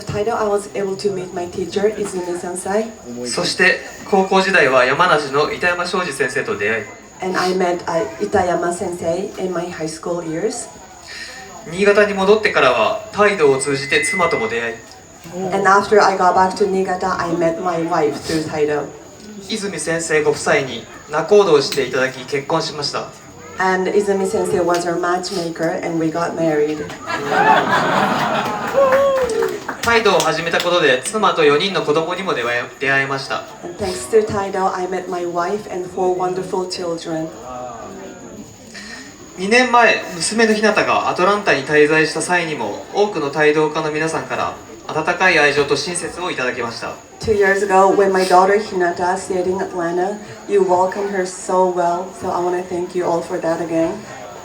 Taido, I was able to meet my teacher, Izumi Sensei. そして高校時代は山梨の板山昌司先生と出会い、 And I met Itayama Sensei in my high school years. 新潟に戻ってからはタイドを通じて妻とも出会い、 And after I got back to Niigata, I met my wife through Taido. 泉先生ご夫妻に仲人をしていただき結婚しました。 And Izumi Sensei was our matchmaker, and we got married. タイドを始めたことで妻と4人の子供にも出会えました。 And thanks to Taido, I met my wife and 4 wonderful children. 2年前、娘のひなたがアトランタに滞在した際にも多くの帯同家の皆さんから温かい愛情と親切をいただきました。 2 years ago, when my daughter Hinata stayed in Atlanta, you welcomed her so well, so I want to thank you all for that again.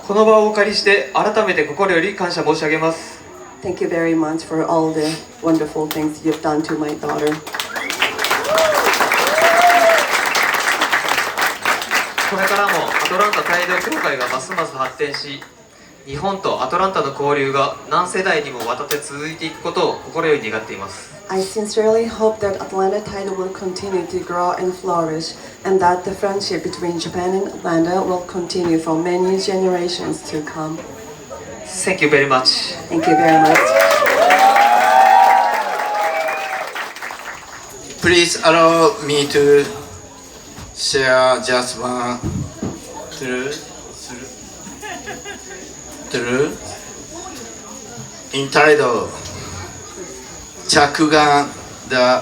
この場をお借りして改めて心より感謝申し上げます。 Thank you very much for all the wonderful things you've done to my daughter. これからもアトランタ帯同協会がますます発展し、日本とアトランタの交流が何世代にもわたって続いていくことを心より願っています。 I sincerely hope that Atlanta Taido will continue to grow and flourish, and that the friendship between Japan and Atlanta will continue for many generations to come. Thank you very much. Thank you very much. Please allow me to share just one truth entitled Chakugan, the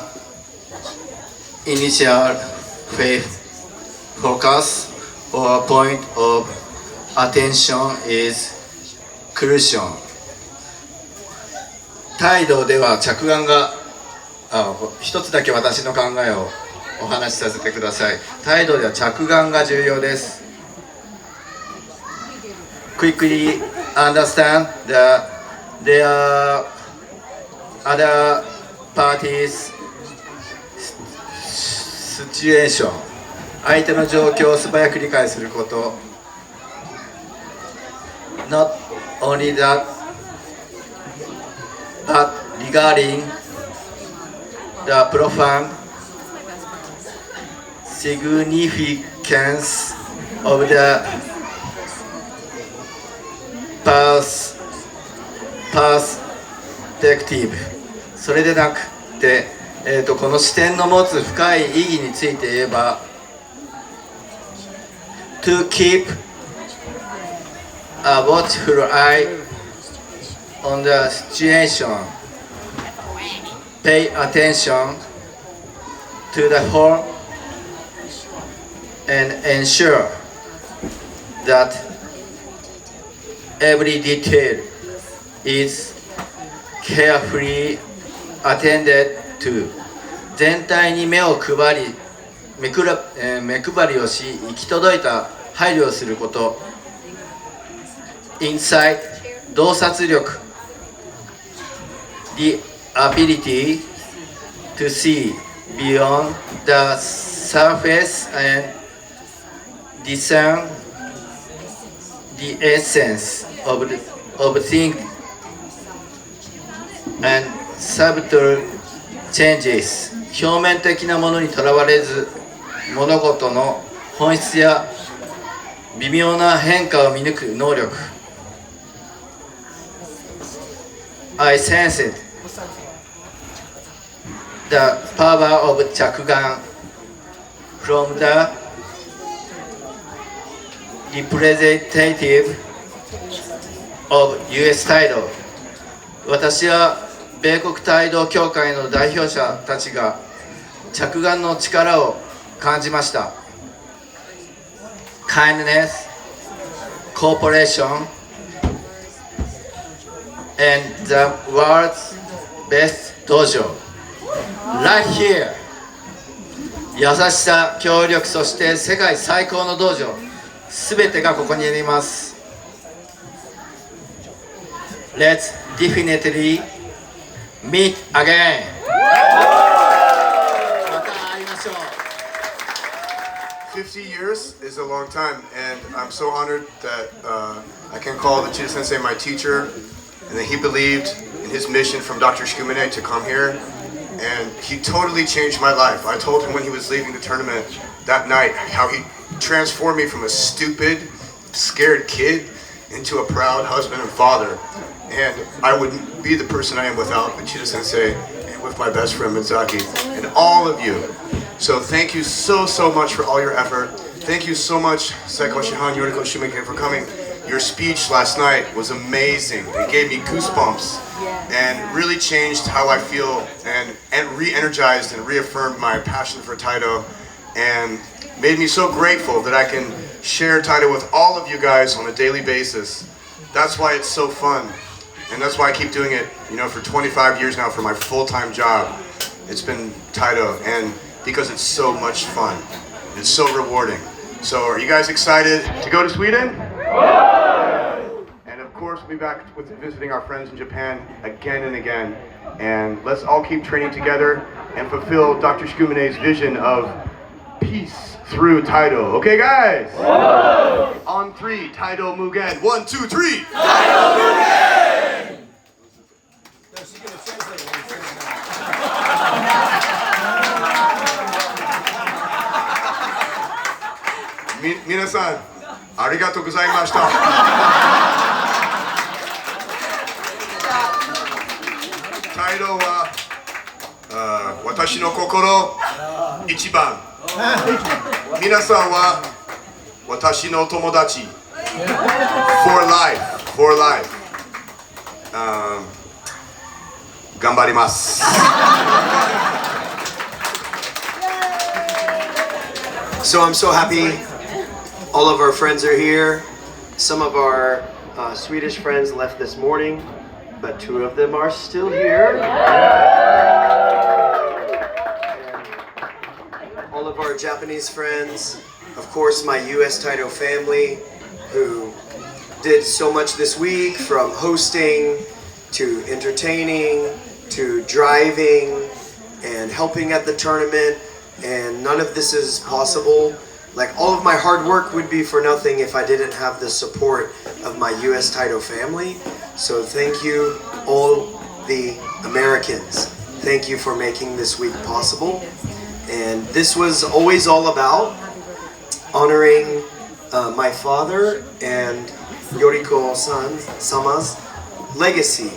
initial faith focus or point of attention is crucial. 態度では着眼が一つだけ私の考えをお話しさせてください。態度では着眼が重要です。Quickly understand that there are other parties' situation. 相手の状況を素早く理解すること。Not only that, but regarding the profound significance of the perspective。それでなくて、この視点の持つ深い意義について言えば、to keep a watchful eye on the situation, pay attention to the whole, and ensure that every detail is carefully attended to. 全体に目を配り、目配りをし、行き届いた配慮をすること。Insight、洞察力。The ability to see beyond the surface and discern the essence of things and subtle changes 表面的なものにとらわれず物事の本質や微妙な変化を見抜く能力 I sensed the power of 着眼 from the representative of US Tidal 私は米国帯同協会の代表者たちが着眼の力を感じました Kindness, cooperation, and the world's best dojo right here 優しさ、協力、そして世界最高の道場すべてがここにあります Let's definitely meet again また会いましょう 50 years is a long time, and I'm so honored that I can call Uchida Sensei my teacher, and that he believed in his mission from Dr. Shikumine to come here, and he totally changed my life. I told him when he was leaving the tournament that night how he transformed me from a stupid, scared kid into a proud husband and father, and I wouldn't be the person I am without Uchida Sensei and with my best friend Mizaki and all of you. So thank you so much for all your effort. Thank you so much, Seiko Shihan, Yoriko Shumike, for coming. Your speech last night was amazing. It gave me goosebumps and really changed how I feel and re-energized and reaffirmed my passion for Taito and made me so grateful that I can share Taito with all of you guys on a daily basis. That's why it's so fun. And that's why I keep doing it, for 25 years now for my full-time job. It's been Taito, and because it's so much fun. It's so rewarding. So are you guys excited to go to Sweden? And of course, we'll be back with visiting our friends in Japan again and again. And let's all keep training together and fulfill Dr. Shikumine's vision of peace through Taito. Okay, guys? On 3, Taito Mugen. 1, 2, 3. Taito Mugen! Minasan, arigatou gozaimashita. Taito wa watashi no kokoro ichiban. Minasan wa watashi no tomodachi. For life. Ganbarimasu. So I'm so happy all of our friends are here. Some of our Swedish friends left this morning, but 2 of them are still here. And all of our Japanese friends, of course my US Taito family who did so much this week, from hosting to entertaining to driving and helping at the tournament, and none of this is possible. Like, all of my hard work would be for nothing if I didn't have the support of my US Taito family. So thank you, all the Americans. Thank you for making this week possible. And this was always all about honoring my father and Yoriko-sama's legacy.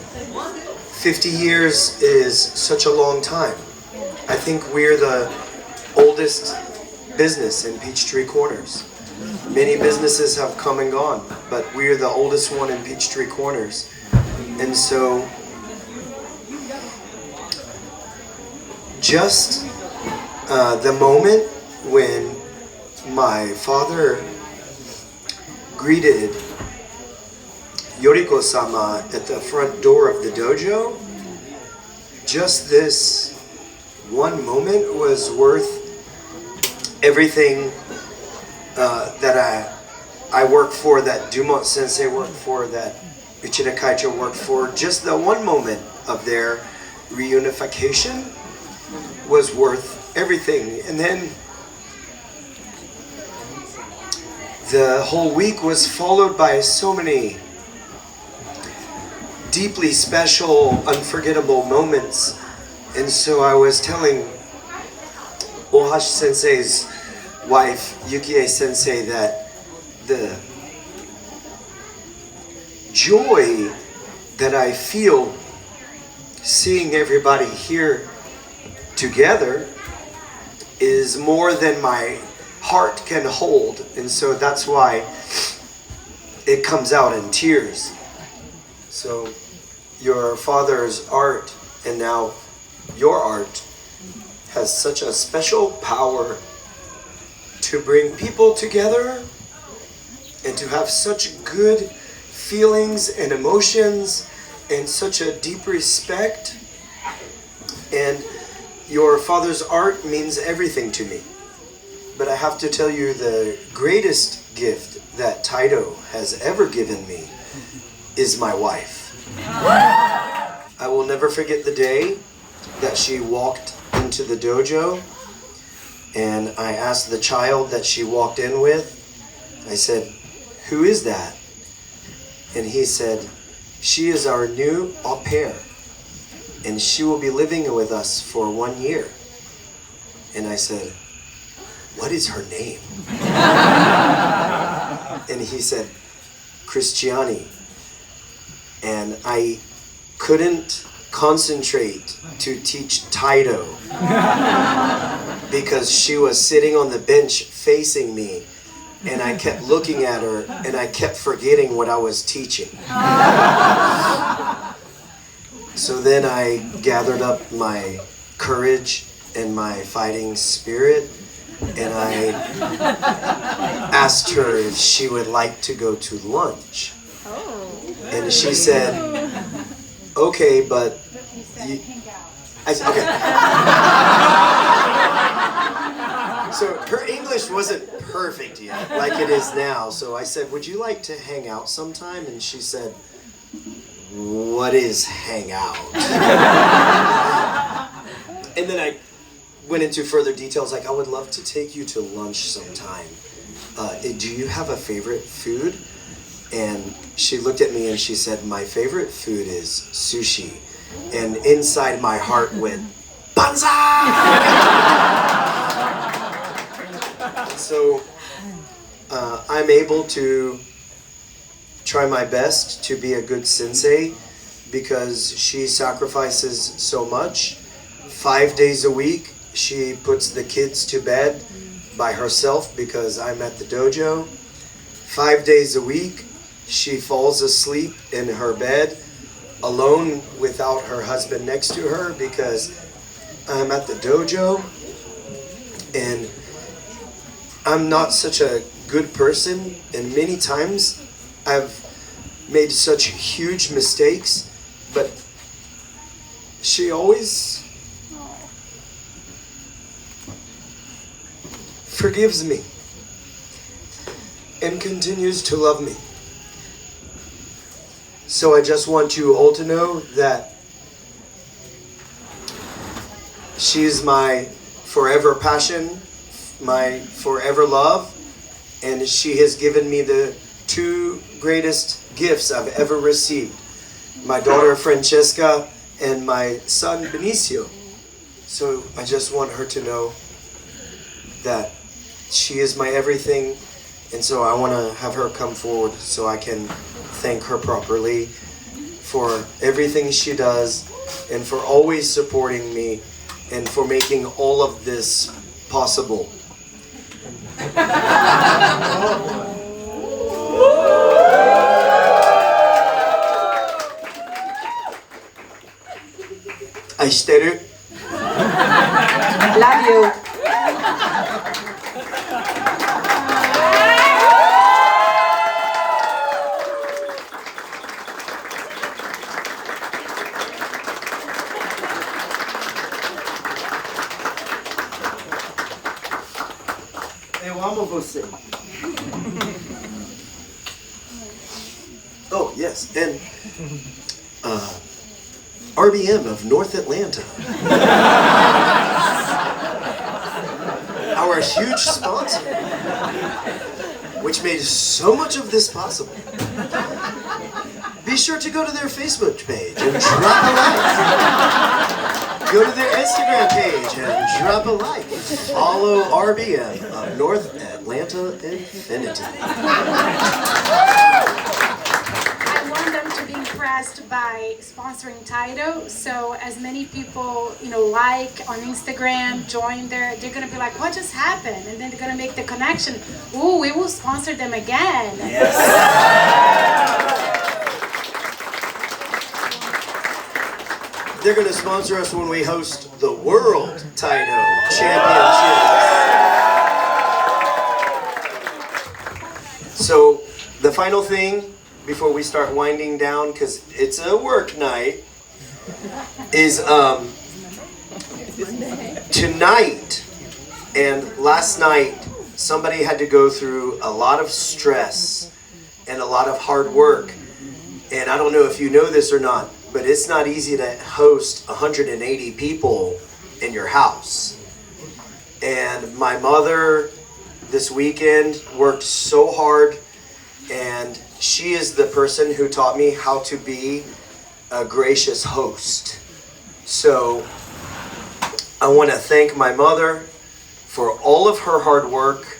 50 years is such a long time. I think we're the oldest business in Peachtree Corners. Many businesses have come and gone, but we're the oldest one in Peachtree Corners. And so just the moment when my father greeted Yoriko-sama at the front door of the dojo, just this one moment was worth everything that I work for, that Dumont Sensei worked for, that Uchida Kaicho worked for. Just the one moment of their reunification was worth everything. And then the whole week was followed by so many deeply special, unforgettable moments. And so I was telling Ohashi Sensei's wife, Yukie Sensei, that the joy that I feel seeing everybody here together is more than my heart can hold, and so that's why it comes out in tears. So your father's art and now your art has such a special power to bring people together and to have such good feelings and emotions and such a deep respect. And your father's art means everything to me. But I have to tell you, the greatest gift that Taito has ever given me is my wife. I will never forget the day that she walked into the dojo, and I asked the child that she walked in with, I said, "Who is that?" And he said, "She is our new au pair, and she will be living with us for 1 year." And I said, "What is her name?" And he said, "Christiani." And I couldn't concentrate to teach Taito because she was sitting on the bench facing me, and I kept looking at her and I kept forgetting what I was teaching. So then I gathered up my courage and my fighting spirit, and I asked her if she would like to go to lunch. And she said, "Okay, but you..." I said, "Okay." So her English wasn't perfect yet, like it is now. So I said, "Would you like to hang out sometime?" And she said, "What is hang out?" And then I went into further details, like, "I would love to take you to lunch sometime. Do you have a favorite food?" And she looked at me and she said, "My favorite food is sushi." And inside my heart went, "Banzai!" So I'm able to try my best to be a good sensei because she sacrifices so much. 5 days a week, she puts the kids to bed by herself because I'm at the dojo. 5 days a week, she falls asleep in her bed alone without her husband next to her because I'm at the dojo. And I'm not such a good person, and many times I've made such huge mistakes, but she always forgives me and continues to love me. So I just want you all to know that she is my forever passion, my forever love, and she has given me the two greatest gifts I've ever received: my daughter Francesca and my son Benicio. So I just want her to know that she is my everything, and so I want to have her come forward so I can thank her properly for everything she does and for always supporting me and for making all of this possible. Aishiteru. Love you. Eu amo você. Oh, yes, and RBM of North Atlanta. Our huge sponsor. which made so much of this possible. Be sure to go to their Facebook page and drop a like. Go to their Instagram page and drop a like. Follow RBM of North Atlanta Infinity. I want them to be impressed by sponsoring Taito. So as many people, like on Instagram, join there, they're gonna be like, what just happened? And then they're gonna make the connection. Ooh, we will sponsor them again. They're going to sponsor us when we host the World Taito Championships. So the final thing before we start winding down, because it's a work night, is tonight and last night somebody had to go through a lot of stress and a lot of hard work. And I don't know if you know this or not, but it's not easy to host 180 people in your house. And my mother this weekend worked so hard, and she is the person who taught me how to be a gracious host. So I want to thank my mother for all of her hard work,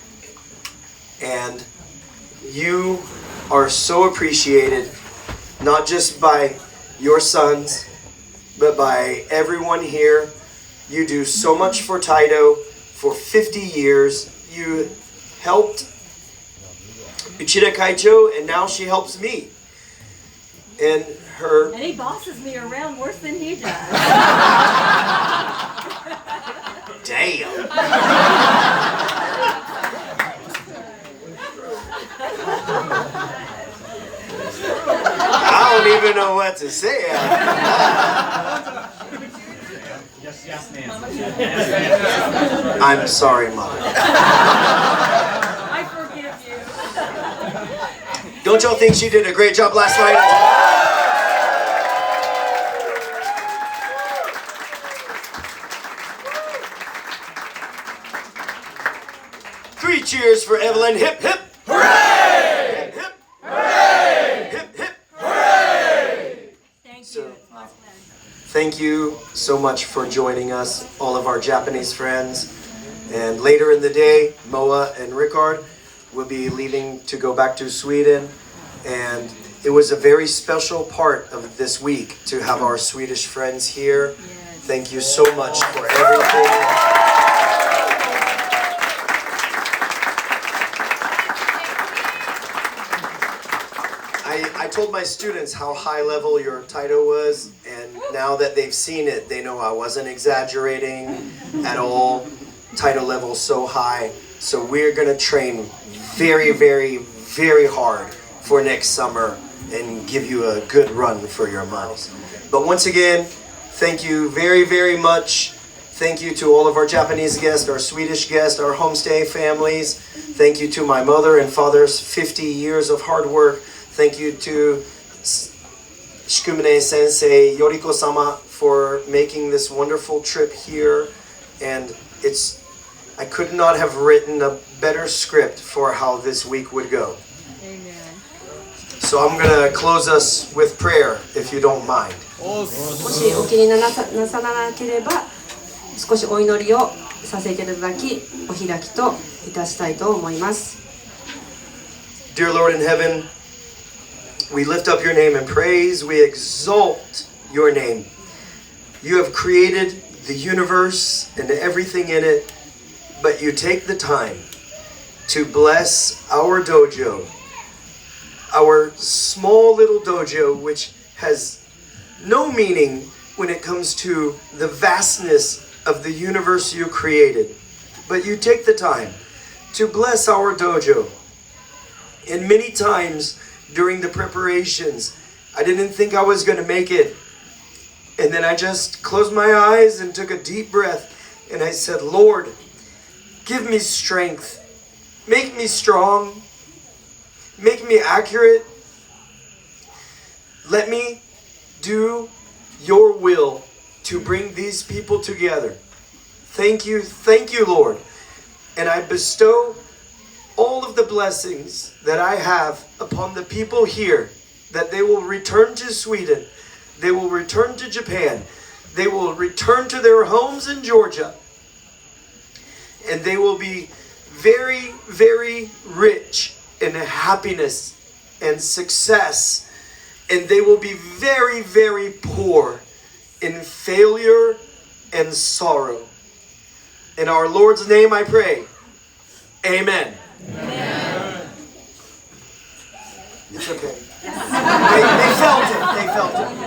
and you are so appreciated, not just by your sons, but by everyone here. You do so much for Taito. For 50 years, you helped Uchida Kaicho, and now she helps me. And And he bosses me around worse than he does. Damn. I don't even know what to say. Yes, ma'am. I'm sorry, Mother. I forgive you. Don't y'all think she did a great job last night? 3 cheers for Evelyn. Hip, hip. Hooray! Hip, hip. Hooray! Hip, hip. Hooray! Thank So, you. It's my pleasure. thank you so much for joining us, all of our Japanese friends. And later in the day, Moa and Rickard will be leaving to go back to Sweden. And it was a very special part of this week to have our Swedish friends here. Thank you so much for everything. I told my students how high level your Taito was, and now that they've seen it, they know I wasn't exaggerating at all. Taito level so high. So we're gonna train very, very, very hard for next summer and give you a good run for your money. But once again, thank you very, very much. Thank you to all of our Japanese guests, our Swedish guests, our homestay families. Thank you to my mother and father's 50 years of hard work. Thank you to Shikumine Sensei, Yoriko-sama, for making this wonderful trip here. And I could not have written a better script for how this week would go. Amen. So I'm going to close us with prayer, if you don't mind. もしお気になさらなければ少しお祈りをさせていただきお開きといたしたいと思います。 Dear Lord in heaven, we lift up your name in praise. We exalt your name. You have created the universe and everything in it, but you take the time to bless our dojo, our small little dojo, which has no meaning when it comes to the vastness of the universe you created. But you take the time to bless our dojo. And many times during the preparations, I didn't think I was going to make it. And then I just closed my eyes and took a deep breath. And I said, Lord, give me strength. Make me strong. Make me accurate. Let me do your will to bring these people together. Thank you, Lord. And I bestow all of of the blessings that I have upon the people here, that they will return to Sweden, they will return to Japan, they will return to their homes in Georgia, and they will be very, very rich in happiness and success, and they will be very, very poor in failure and sorrow. In our Lord's name I pray. Amen. Amen. It's okay. They felt it. They felt it.